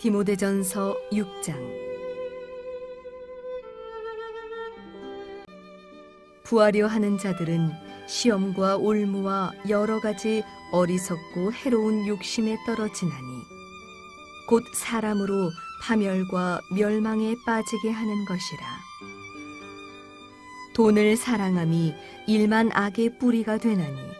디모데전서 6장. 부하려 하는 자들은 시험과 올무와 여러 가지 어리석고 해로운 욕심에 떨어지나니 곧 사람으로 파멸과 멸망에 빠지게 하는 것이라. 돈을 사랑함이 일만 악의 뿌리가 되나니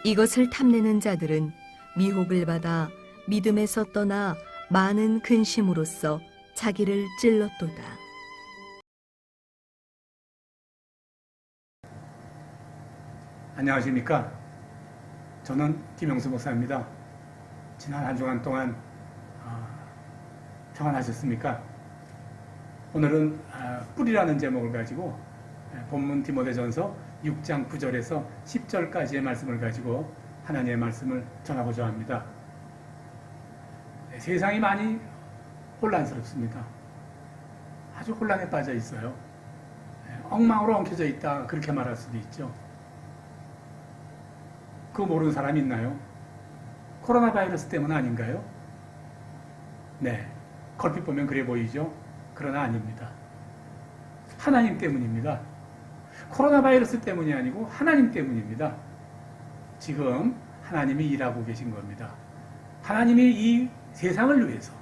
이것을 탐내는 자들은 미혹을 받아 믿음에서 떠나 많은 근심으로써 자기를 찔렀도다. 안녕하십니까? 저는 김영수 목사입니다. 지난 한 주간 동안 평안하셨습니까? 오늘은 뿌리라는 제목을 가지고 본문 디모데전서 6장 9절에서 10절까지의 말씀을 가지고 하나님의 말씀을 전하고자 합니다. 세상이 많이 혼란스럽습니다. 아주 혼란에 빠져 있어요. 엉망으로 엉켜져 있다, 그렇게 말할 수도 있죠. 그거 모르는 사람 있나요? 코로나 바이러스 때문 아닌가요? 네, 걸핏 보면 그래 보이죠? 그러나 아닙니다. 하나님 때문입니다. 코로나 바이러스 때문이 아니고 하나님 때문입니다. 지금 하나님이 일하고 계신 겁니다. 하나님이 이 세상을 위해서,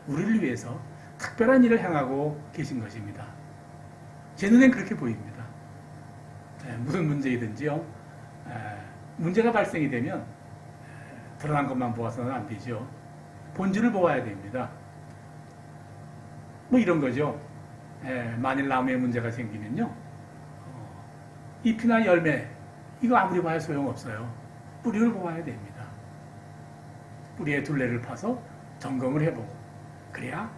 우리를 위해서 특별한 일을 행하고 계신 것입니다. 제 눈엔 그렇게 보입니다. 무슨 문제이든지요, 문제가 발생이 되면 드러난 것만 보아서는 안 되죠. 본질을 보아야 됩니다. 뭐 이런 거죠. 만일 나무에 문제가 생기면요, 잎이나 열매, 이거 아무리 봐야 소용없어요. 뿌리를 보아야 됩니다. 뿌리에 둘레를 파서 점검을 해보고, 그래야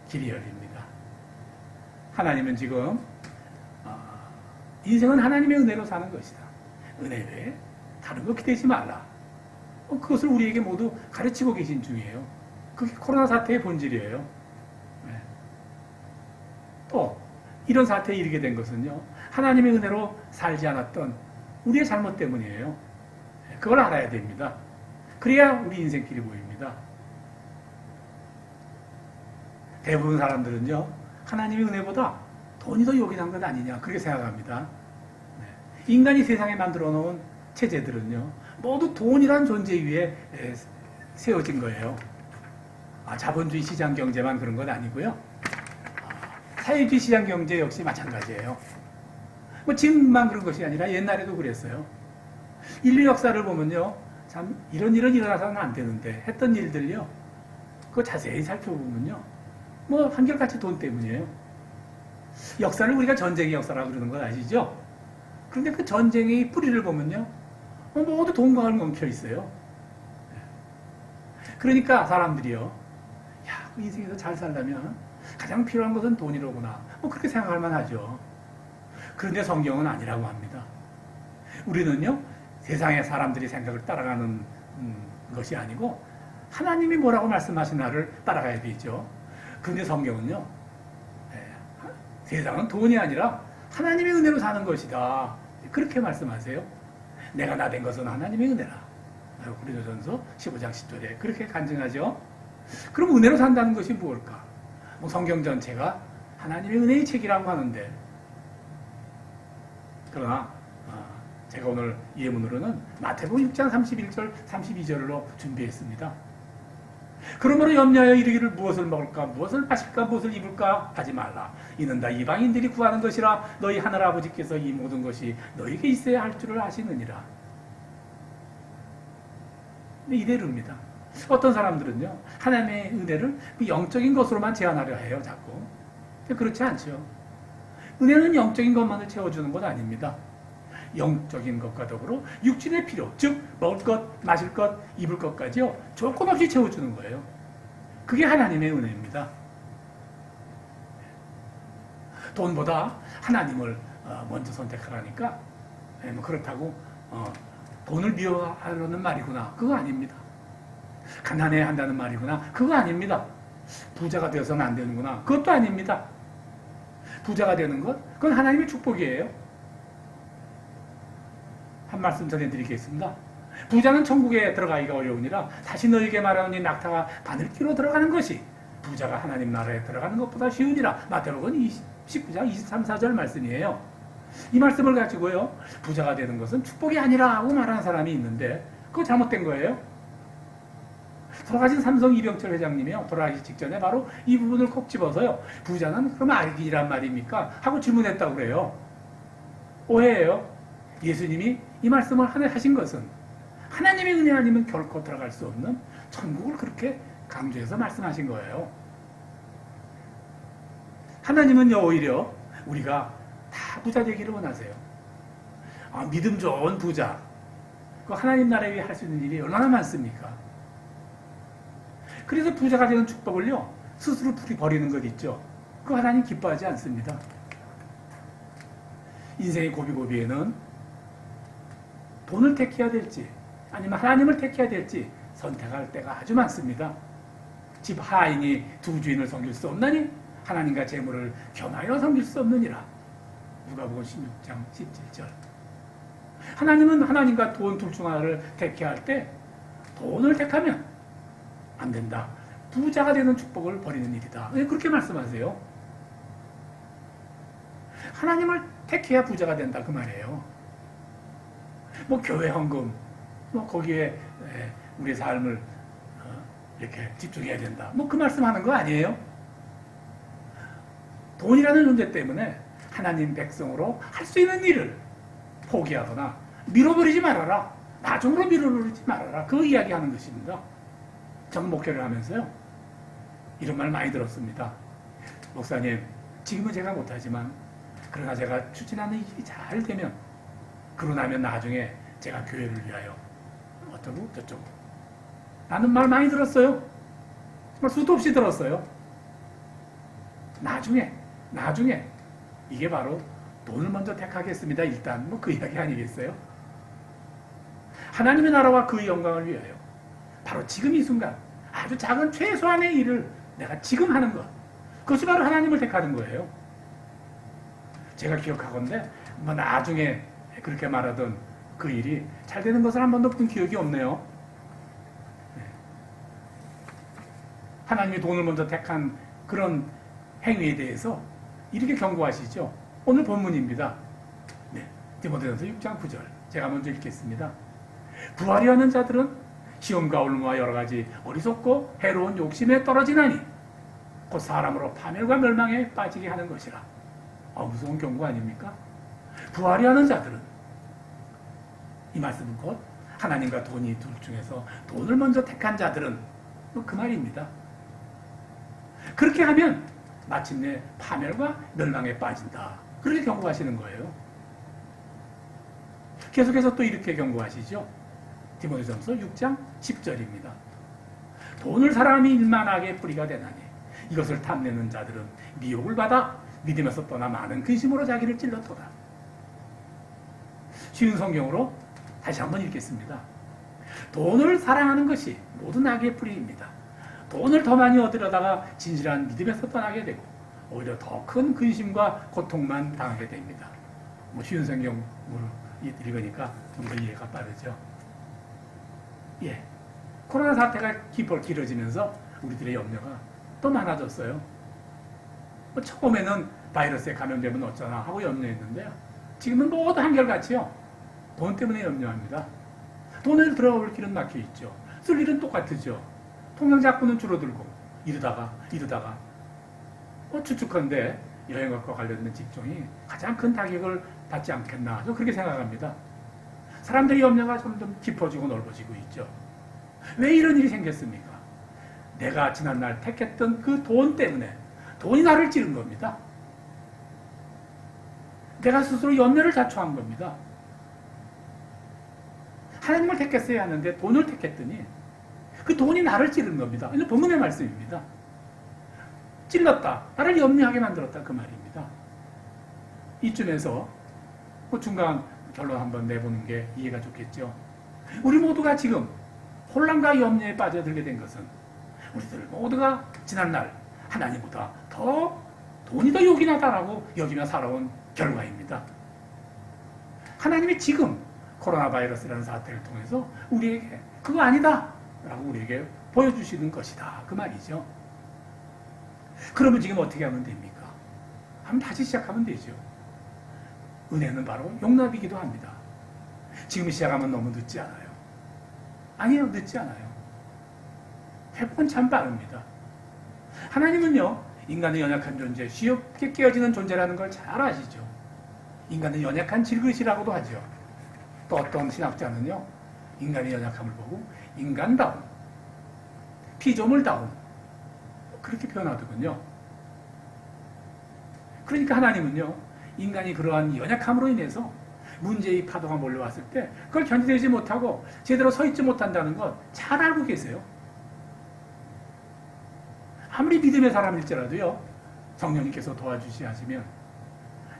길이 열립니다. 하나님은 지금 인생은 하나님의 은혜로 사는 것이다. 은혜 외에 다른 거 기대지 말라. 그것을 우리에게 모두 가르치고 계신 중이에요. 그게 코로나 사태의 본질이에요. 네. 또 이런 사태에 이르게 된 것은요, 하나님의 은혜로 살지 않았던 우리의 잘못 때문이에요. 그걸 알아야 됩니다. 그래야 우리 인생길이 보입니다. 대부분 사람들은요, 하나님의 은혜보다 돈이 더 요긴한 것 아니냐, 그렇게 생각합니다. 네. 인간이 세상에 만들어 놓은 체제들은요, 모두 돈이란 존재 위에 세워진 거예요. 자본주의 시장 경제만 그런 건 아니고요. 사회주의 시장 경제 역시 마찬가지예요. 뭐 지금만 그런 것이 아니라 옛날에도 그랬어요. 인류 역사를 보면요, 참 이런 일은 일어나서는 안 되는데 했던 일들요, 그거 자세히 살펴보면요, 뭐 한결같이 돈 때문이에요. 역사를 우리가 전쟁의 역사라고 그러는 건 아시죠? 그런데 그 전쟁의 뿌리를 보면요, 모두 돈과 엉켜 있어요. 그러니까 사람들이요, 야, 인생에서 잘 살려면 가장 필요한 것은 돈이로구나, 뭐 그렇게 생각할 만하죠. 그런데 성경은 아니라고 합니다. 우리는요, 세상의 사람들이 생각을 따라가는 것이 아니고 하나님이 뭐라고 말씀하시나를 따라가야 되죠. 그런데 성경은요, 세상은 돈이 아니라 하나님의 은혜로 사는 것이다, 그렇게 말씀하세요. 내가 나 된 것은 하나님의 은혜라. 고린도전서 15장 10절에 그렇게 간증하죠. 그럼 은혜로 산다는 것이 무엇일까? 뭐 성경 전체가 하나님의 은혜의 책이라고 하는데, 그러나 제가 오늘 예문으로는 마태복음 6장 31절 32절로 준비했습니다. 그러므로 염려하여 이르기를 무엇을 먹을까, 무엇을 마실까, 무엇을 입을까 하지 말라. 이는 다 이방인들이 구하는 것이라. 너희 하늘 아버지께서 이 모든 것이 너희에게 있어야 할 줄을 아시느니라. 이대로입니다. 어떤 사람들은요, 하나님의 은혜를 영적인 것으로만 제한하려 해요, 자꾸. 그렇지 않죠. 은혜는 영적인 것만을 채워주는 것 아닙니다. 영적인 것과 더불어 육신의 필요, 즉 먹을 것, 마실 것, 입을 것까지요, 조건 없이 채워주는 거예요. 그게 하나님의 은혜입니다. 돈보다 하나님을 먼저 선택하라니까, 뭐 그렇다고 돈을 미워하려는 말이구나, 그거 아닙니다. 가난해야 한다는 말이구나, 그거 아닙니다. 부자가 되어서는 안 되는구나, 그것도 아닙니다. 부자가 되는 것, 그건 하나님의 축복이에요. 한 말씀 전해드리겠습니다. 부자는 천국에 들어가기가 어려우니라 다시 너에게 말하노니 낙타가 바늘 끼로 들어가는 것이 부자가 하나님 나라에 들어가는 것보다 쉬우니라. 마태복음 19장 23, 4절 말씀이에요. 이 말씀을 가지고요, 부자가 되는 것은 축복이 아니라고 말하는 사람이 있는데 그거 잘못된 거예요. 돌아가신 삼성 이병철 회장님이요, 돌아가기 직전에 바로 이 부분을 콕 집어서요, 부자는 그럼 알기란 말입니까? 하고 질문했다고 그래요. 오해예요. 예수님이 이 말씀을 하신 것은 하나님의 은혜 아니면 결코 들어갈 수 없는 천국을 그렇게 강조해서 말씀하신 거예요. 하나님은요, 오히려 우리가 다 부자 되기를 원하세요. 믿음 좋은 부자, 그 하나님 나라에 위해 할 수 있는 일이 얼마나 많습니까? 그래서 부자가 되는 축복을요, 스스로 버리는 것 있죠. 그거 하나님 기뻐하지 않습니다. 인생의 고비고비에는 돈을 택해야 될지 아니면 하나님을 택해야 될지 선택할 때가 아주 많습니다. 집 하인이 두 주인을 섬길 수 없나니 하나님과 재물을 겸하여 섬길 수 없느니라. 누가복음 16장 17절. 하나님은 하나님과 돈 둘 중 하나를 택해야 할 때 돈을 택하면 안 된다. 부자가 되는 축복을 버리는 일이다. 왜 그렇게 말씀하세요? 하나님을 택해야 부자가 된다 그 말이에요. 뭐 교회 헌금, 뭐 거기에 우리 삶을 이렇게 집중해야 된다. 뭐 그 말씀하는 거 아니에요? 돈이라는 존재 때문에 하나님 백성으로 할 수 있는 일을 포기하거나 밀어버리지 말아라. 나중으로 밀어버리지 말아라. 그 이야기하는 것입니다. 저는 목회를 하면서요, 이런 말 많이 들었습니다. 목사님, 지금은 제가 못하지만 그러나 제가 추진하는 일이 잘 되면 그러고 나면 나중에 제가 교회를 위하여 어쩌고 저쩌고. 라는 말 많이 들었어요. 정말 수도 없이 들었어요. 나중에 이게 바로 돈을 먼저 택하겠습니다. 일단 뭐 그 이야기 아니겠어요? 하나님의 나라와 그의 영광을 위하여 바로 지금 이 순간 아주 작은 최소한의 일을 내가 지금 하는 것, 그것이 바로 하나님을 택하는 거예요. 제가 기억하건대 뭐 나중에 그렇게 말하던 그 일이 잘 되는 것을 한 번도 본 기억이 없네요. 하나님이 돈을 먼저 택한 그런 행위에 대해서 이렇게 경고하시죠. 오늘 본문입니다. 디모데전서 6장 9절. 제가 먼저 읽겠습니다. 부활이 하는 자들은 시험과 올무와 여러 가지 어리석고 해로운 욕심에 떨어지나니 곧 사람으로 파멸과 멸망에 빠지게 하는 것이라. 무서운 경고 아닙니까? 부활이 하는 자들은, 이 말씀은 곧 하나님과 돈이 둘 중에서 돈을 먼저 택한 자들은 그 말입니다. 그렇게 하면 마침내 파멸과 멸망에 빠진다. 그렇게 경고하시는 거예요. 계속해서 또 이렇게 경고하시죠. 디모데전서 6장 10절입니다. 돈을 사람이 일만하게 뿌리가 되나니 이것을 탐내는 자들은 미혹을 받아 믿음에서 떠나 많은 근심으로 자기를 찔렀도다. 쉬운 성경으로 다시 한번 읽겠습니다. 돈을 사랑하는 것이 모든 악의 뿌리입니다. 돈을 더 많이 얻으려다가 진실한 믿음에서 떠나게 되고 오히려 더 큰 근심과 고통만 당하게 됩니다. 뭐 쉬운 성경을 읽으니까 좀 더 이해가 빠르죠. 코로나 사태가 길어지면서 우리들의 염려가 또 많아졌어요. 뭐 처음에는 바이러스에 감염되면 어쩌나 하고 염려했는데요, 지금은 모두 한결같이요, 돈 때문에 염려합니다. 돈을 들어올 길은 막혀 있죠. 쓸 일은 똑같으죠. 통장 잔고는 줄어들고 이러다가 추측컨대 여행학과 관련된 직종이 가장 큰 타격을 받지 않겠나, 저 그렇게 생각합니다. 사람들의 염려가 점점 깊어지고 넓어지고 있죠. 왜 이런 일이 생겼습니까? 내가 지난날 택했던 그 돈 때문에 돈이 나를 찌른 겁니다. 내가 스스로 염려를 자초한 겁니다. 하나님을 택했어야 하는데 돈을 택했더니 그 돈이 나를 찌른 겁니다. 이건 본문의 말씀입니다. 찔렀다. 나를 염려하게 만들었다. 그 말입니다. 이쯤에서 그 중간 결론 한번 내보는 게 이해가 좋겠죠. 우리 모두가 지금 혼란과 염려에 빠져들게 된 것은 우리들 모두가 지난날 하나님보다 돈이 더 요긴하다라고 여기며 살아온 결과입니다. 하나님이 지금 코로나 바이러스라는 사태를 통해서 우리에게 그거 아니다 라고 우리에게 보여주시는 것이다. 그 말이죠. 그러면 지금 어떻게 하면 됩니까? 한번 다시 시작하면 되죠. 은혜는 바로 용납이기도 합니다. 지금 시작하면 너무 늦지 않아요. 아니에요, 늦지 않아요. 회복은 참 빠릅니다. 하나님은요, 인간은 연약한 존재, 쉽게 깨어지는 존재라는 걸 잘 아시죠. 인간은 연약한 질그릇이라고도 하죠. 또 어떤 신학자는요, 인간의 연약함을 보고 인간다움, 피조물다움, 그렇게 표현하더군요. 그러니까 하나님은요, 인간이 그러한 연약함으로 인해서 문제의 파도가 몰려왔을 때 그걸 견디지 못하고 제대로 서 있지 못한다는 것 잘 알고 계세요. 아무리 믿음의 사람일지라도요, 성령님께서 도와주시 하시면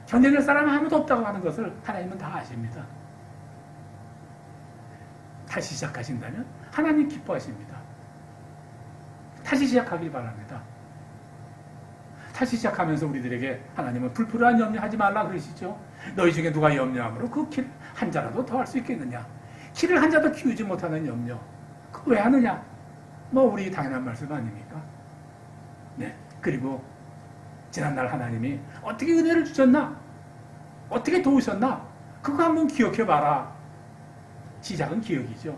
견뎌낼 사람은 아무도 없다고 하는 것을 하나님은 다 아십니다. 다시 시작하신다면 하나님 기뻐하십니다. 다시 시작하길 바랍니다. 다시 시작하면서 우리들에게 하나님은 불필요한 염려하지 말라 그러시죠. 너희 중에 누가 염려함으로 그 길 한 자라도 더 할 수 있겠느냐. 길을 한 자도 키우지 못하는 염려. 그거 왜 하느냐. 뭐 우리 당연한 말씀 아닙니까? 네. 그리고 지난날 하나님이 어떻게 은혜를 주셨나? 어떻게 도우셨나? 그거 한번 기억해봐라. 시작은 기억이죠.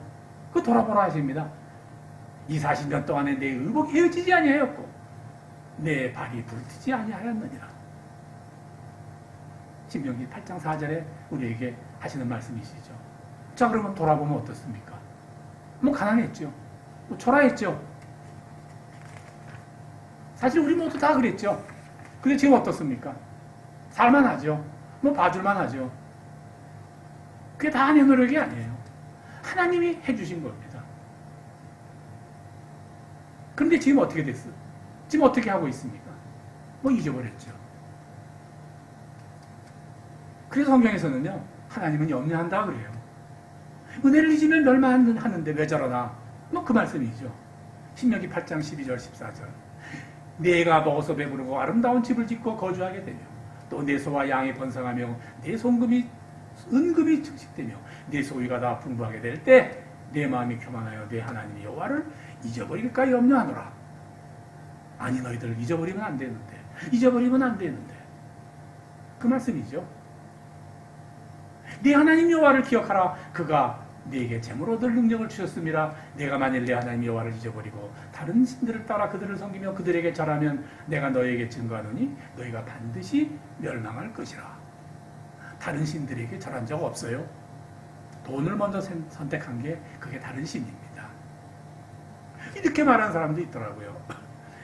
그거 돌아보라 하십니다. 이 40년 동안에 내 의복이 헤어지지 아니하였고 내 발이 불티지 아니하였느니라. 신명기 8장 4절에 우리에게 하시는 말씀이시죠. 자, 그러면 돌아보면 어떻습니까? 뭐 가난했죠. 뭐 초라했죠. 사실 우리 모두 다 그랬죠. 근데 지금 어떻습니까? 살만하죠. 뭐 봐줄만 하죠. 그게 다 내 노력이 아니에요. 하나님이 해주신 겁니다. 그런데 지금 어떻게 됐어요? 지금 어떻게 하고 있습니까? 뭐 잊어버렸죠. 그래서 성경에서는요, 하나님은 염려한다 그래요. 은혜를 잊으면 멸망하는데 왜 저러나? 뭐 그 말씀이죠. 신명기 8장 12절 14절. 내가 먹어서 배부르고 아름다운 집을 짓고 거주하게 되며 또 내 소와 양이 번성하며 내 송금이 은금이 증식되며 내 소유가 다 풍부하게 될 때 내 마음이 교만하여 내 하나님 여호와를 잊어버릴까 염려하노라. 아니 너희들 잊어버리면 안 되는데 잊어버리면 안 되는데 그 말씀이죠. 네 하나님 여호와를 기억하라. 그가 네게 재물 얻을 능력을 주셨음이라. 내가 만일 내 하나님 여호와를 잊어버리고 다른 신들을 따라 그들을 섬기며 그들에게 절하면 내가 너희에게 증거하노니 너희가 반드시 멸망할 것이라. 다른 신들에게 절한 적 없어요. 돈을 먼저 선택한 게 그게 다른 신입니다. 이렇게 말하는 사람도 있더라고요.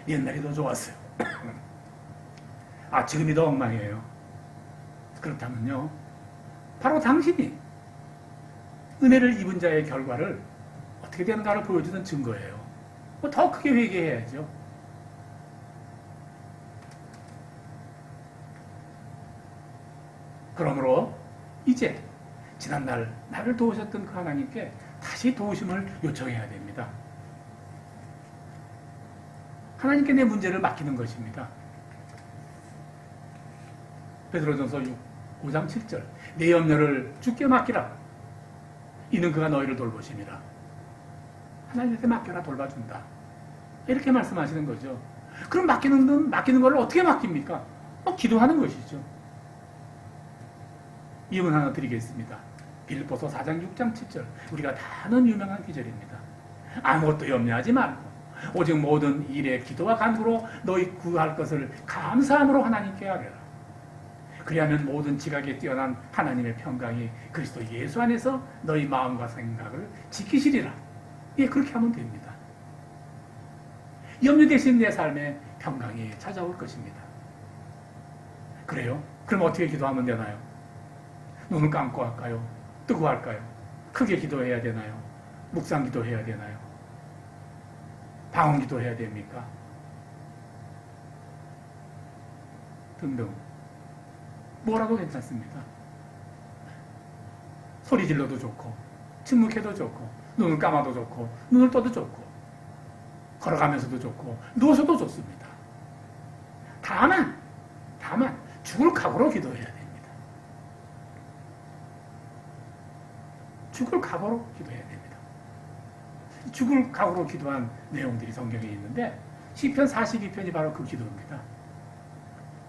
옛날이 더 좋았어요. 아, 지금이 더 엉망이에요. 그렇다면요, 바로 당신이 은혜를 입은 자의 결과를 어떻게 되는가를 보여주는 증거예요. 뭐 더 크게 회개해야죠. 그러므로 이제 지난날 나를 도우셨던 그 하나님께 다시 도우심을 요청해야 됩니다. 하나님께 내 문제를 맡기는 것입니다. 베드로전서 5장 7절. 내 염려를 주께 맡기라. 이는 그가 너희를 돌보심이라. 하나님한테 맡겨라, 돌봐준다. 이렇게 말씀하시는 거죠. 그럼 맡기는 걸 어떻게 맡깁니까? 기도하는 것이죠. 이문 하나 드리겠습니다. 빌립보서 4장 6장 7절. 우리가 다 아는 유명한 기절입니다. 아무것도 염려하지 말고 오직 모든 일에 기도와 간구로 너희 구할 것을 감사함으로 하나님께 아뢰라. 그리하면 모든 지각에 뛰어난 하나님의 평강이 그리스도 예수 안에서 너희 마음과 생각을 지키시리라. 예, 그렇게 하면 됩니다. 염려 대신 내 삶에 평강이 찾아올 것입니다. 그래요? 그럼 어떻게 기도하면 되나요? 눈을 감고 할까요? 뜨고 할까요? 크게 기도해야 되나요? 묵상 기도해야 되나요? 방언 기도해야 됩니까? 등등. 뭐라도 괜찮습니다. 소리 질러도 좋고, 침묵해도 좋고, 눈을 감아도 좋고, 눈을 떠도 좋고, 걸어가면서도 좋고, 누워서도 좋습니다. 다만, 죽을 각오로 기도해야 됩니다. 죽을 각오로 기도해야 됩니다. 죽을 각오로 기도한 내용들이 성경에 있는데, 시편 42편이 바로 그 기도입니다.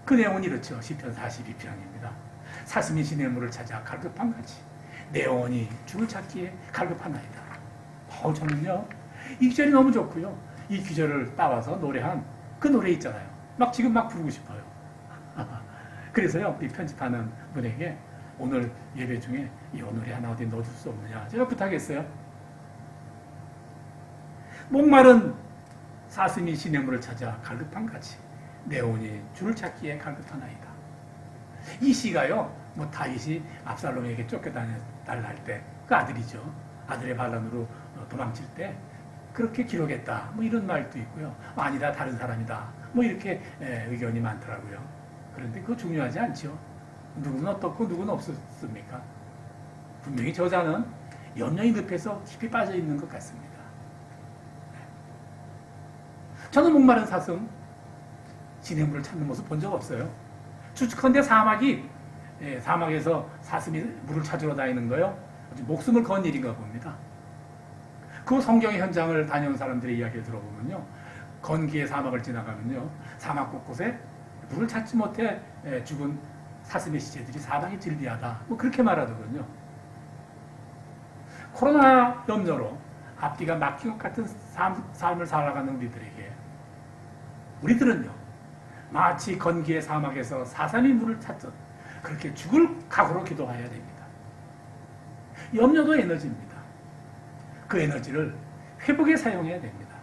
그 내용은 이렇죠. 시편 42편입니다. 사슴이 시냇물을 찾아 갈급한 같이 내 영혼이 주를 찾기에 갈급하나이다. 저는요 이 기절이 너무 좋고요. 이 기절을 따와서 노래한 그 노래 있잖아요. 지금 막 부르고 싶어요. 그래서요 우리 편집하는 분에게 오늘 예배 중에 이 노래 하나 어디 넣어줄 수 없느냐 제가 부탁했어요. 목마른 사슴이 시냇물을 찾아 갈급한 같이 내 영혼이 주를 찾기에 갈급하나이다. 이 시가요 다윗이 압살롬에게 쫓겨달라 할 때 그 아들이죠. 아들의 반란으로 도망칠 때 그렇게 기록했다. 이런 말도 있고요. 아니다, 다른 사람이다. 이렇게 의견이 많더라고요. 그런데 그거 중요하지 않죠. 누구는 어떻고 누구는 없었습니까? 분명히 저자는 염려의 늪에서 깊이 빠져 있는 것 같습니다. 저는 목마른 사슴, 시냇물을 찾는 모습 본 적 없어요. 추측컨대 사막에서 사슴이 물을 찾으러 다니는 거요. 목숨을 건 일인가 봅니다. 그 성경의 현장을 다녀온 사람들의 이야기를 들어보면요. 건기의 사막을 지나가면요. 사막 곳곳에 물을 찾지 못해 죽은 사슴의 시체들이 사방이 즐비하다. 그렇게 말하더군요. 코로나 염려로 앞뒤가 막힌 것 같은 삶을 살아가는 우리들은요. 마치 건기의 사막에서 사슴이 물을 찾듯 그렇게 죽을 각오로 기도해야 됩니다. 염려도 에너지입니다. 그 에너지를 회복에 사용해야 됩니다.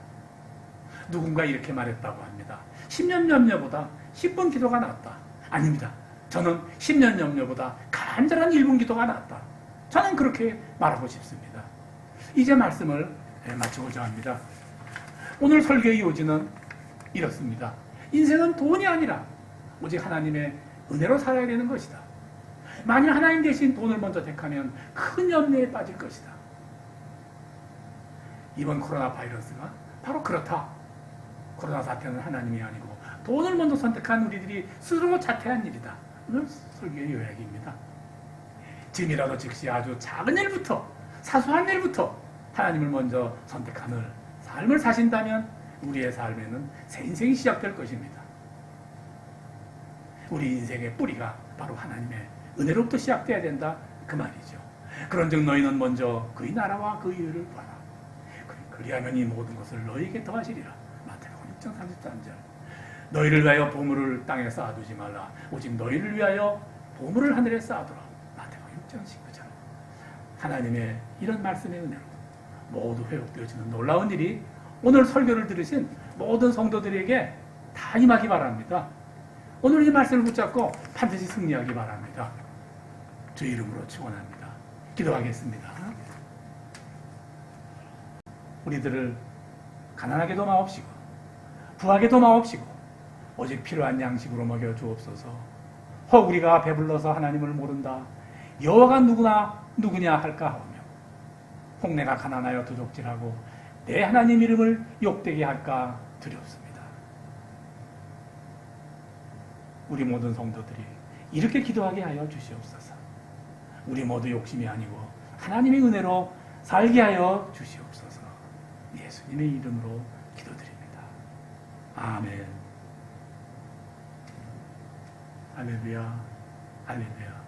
누군가 이렇게 말했다고 합니다. 10년 염려보다 10분 기도가 낫다. 아닙니다. 저는 10년 염려보다 간절한 1분 기도가 낫다. 저는 그렇게 말하고 싶습니다. 이제 말씀을 마치고자 합니다. 오늘 설교의 요지는 이렇습니다. 인생은 돈이 아니라 오직 하나님의 은혜로 살아야 되는 것이다. 만일 하나님 대신 돈을 먼저 택하면 큰 염려에 빠질 것이다. 이번 코로나 바이러스가 바로 그렇다. 코로나 사태는 하나님이 아니고 돈을 먼저 선택한 우리들이 스스로 자퇴한 일이다. 오늘 설교의 요약입니다. 지금이라도 즉시 아주 작은 일부터 사소한 일부터 하나님을 먼저 선택하는 삶을 사신다면 우리의 삶에는 새 인생이 시작될 것입니다. 우리 인생의 뿌리가 바로 하나님의 은혜로부터 시작돼야 된다 그 말이죠. 그런즉 너희는 먼저 그의 나라와 그의 의를 구하라. 그리하면 이 모든 것을 너희에게 더하시리라. 마태복음 6장 33절. 너희를 위하여 보물을 땅에 쌓아두지 말라. 오직 너희를 위하여 보물을 하늘에 쌓아두라. 마태복음 6장 19절. 하나님의 이런 말씀의 은혜로 모두 회복되어지는 놀라운 일이 오늘 설교를 들으신 모든 성도들에게 다 임하기 바랍니다. 오늘 이 말씀을 붙잡고 반드시 승리하기 바랍니다. 주의 이름으로 축원합니다. 기도하겠습니다. 우리들을 가난하게도 마옵시고 부하게도 마옵시고 오직 필요한 양식으로 먹여 주옵소서. 혹 우리가 배불러서 하나님을 모른다. 여호와가 누구냐 할까 하오며 혹 내가 가난하여 도적질하고 내 하나님 이름을 욕되게 할까 두렵습니다. 우리 모든 성도들이 이렇게 기도하게 하여 주시옵소서. 우리 모두 욕심이 아니고 하나님의 은혜로 살게 하여 주시옵소서. 예수님의 이름으로 기도드립니다. 아멘. 할렐루야, 할렐루야.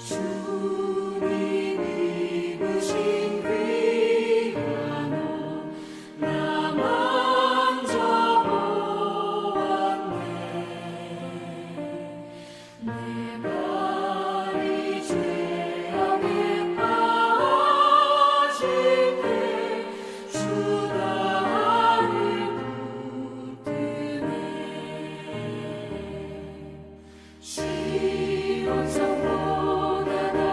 주님이 입으신 귀한 옷 나 먼저 보았네. 내 발이 죄악에 빠질 때 주 나를 붙드네. 시온성보다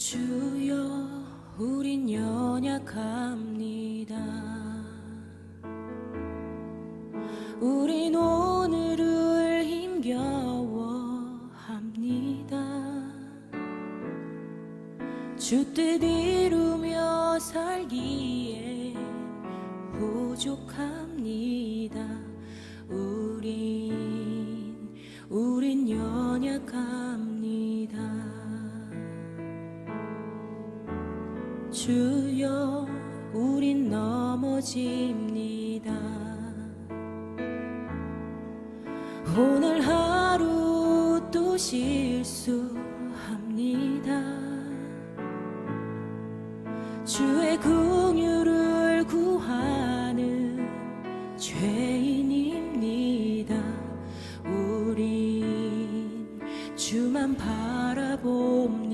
주여 우린 연약합니다. 우린 오늘을 힘겨워합니다. 주 뜻 이루며 살기에 부족합니다. 우린 연약합니다. 주여 우린 넘어집니다. 오늘 하루 또 실수합니다. 주의 긍휼을 구하는 죄인입니다. 우린 주만 바라봅니다.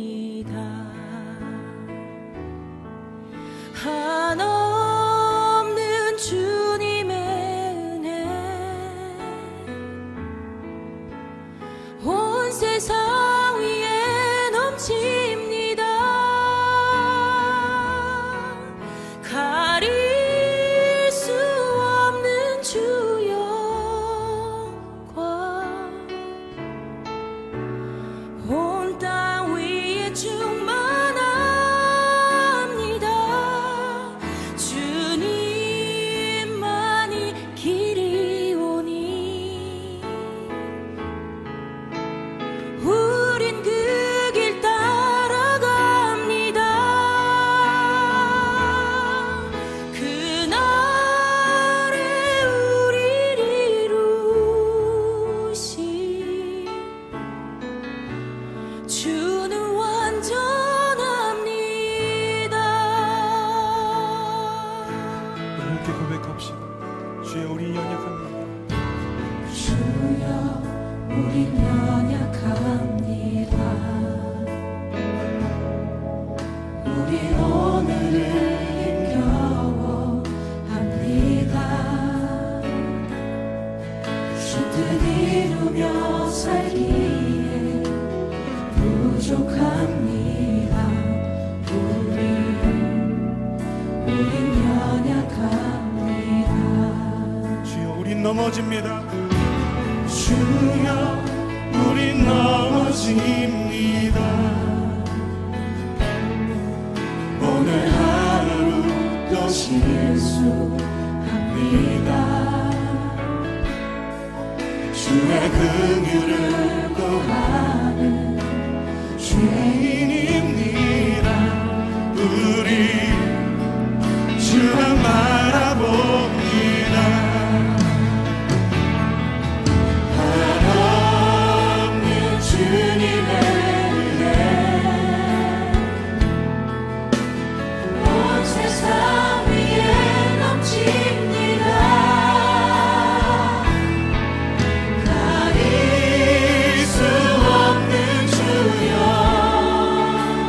한없는 주님의 은혜 온 세상 위에 넘칩니다. 가릴 수 없는 주 영광 온 땅 위에 충만합니다. 주님만이 길이오니 우린 그 길 따라갑니다. 그날에 우리를 이루신 주는 완전합니다. 함께 고백합시다. 주여 우리 연약합니다. 주여 우린 연약합니다. 우린 오늘을 힘겨워합니다. 주 뜻 이루며 살기에 부족합니다. 우린 연약합니다. 주여 우린 넘어집니다. 주여 우린 넘어집니다. 오늘 하루 또 실수합니다. 주의 긍휼을 구하는 죄인입니다. 우리 주만 바라봅니다. 한없는 주님의 은혜 온 세상 위에 넘칩니다. 가릴 수 없는 주 영광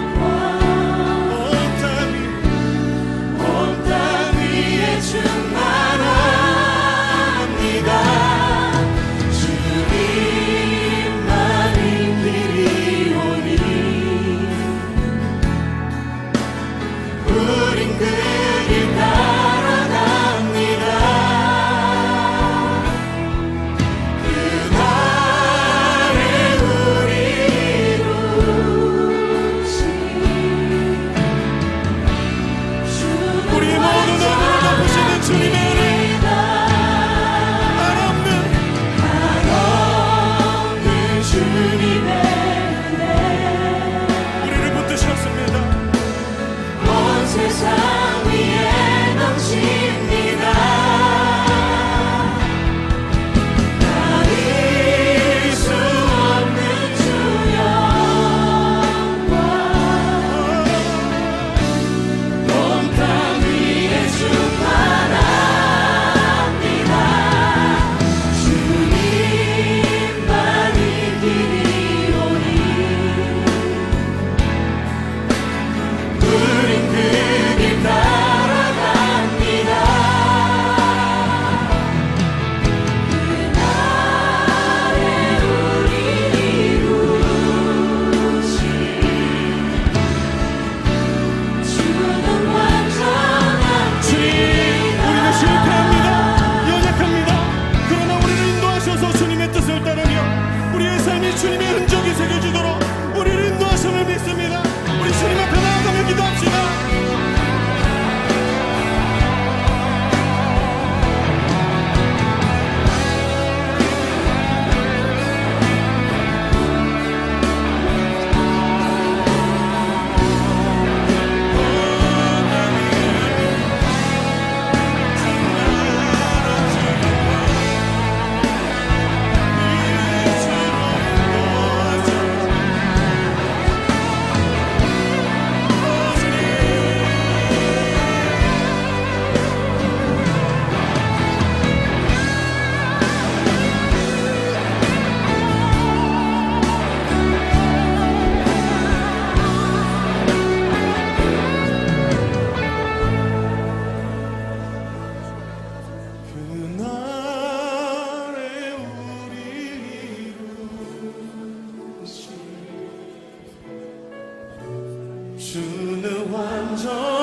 주는 완전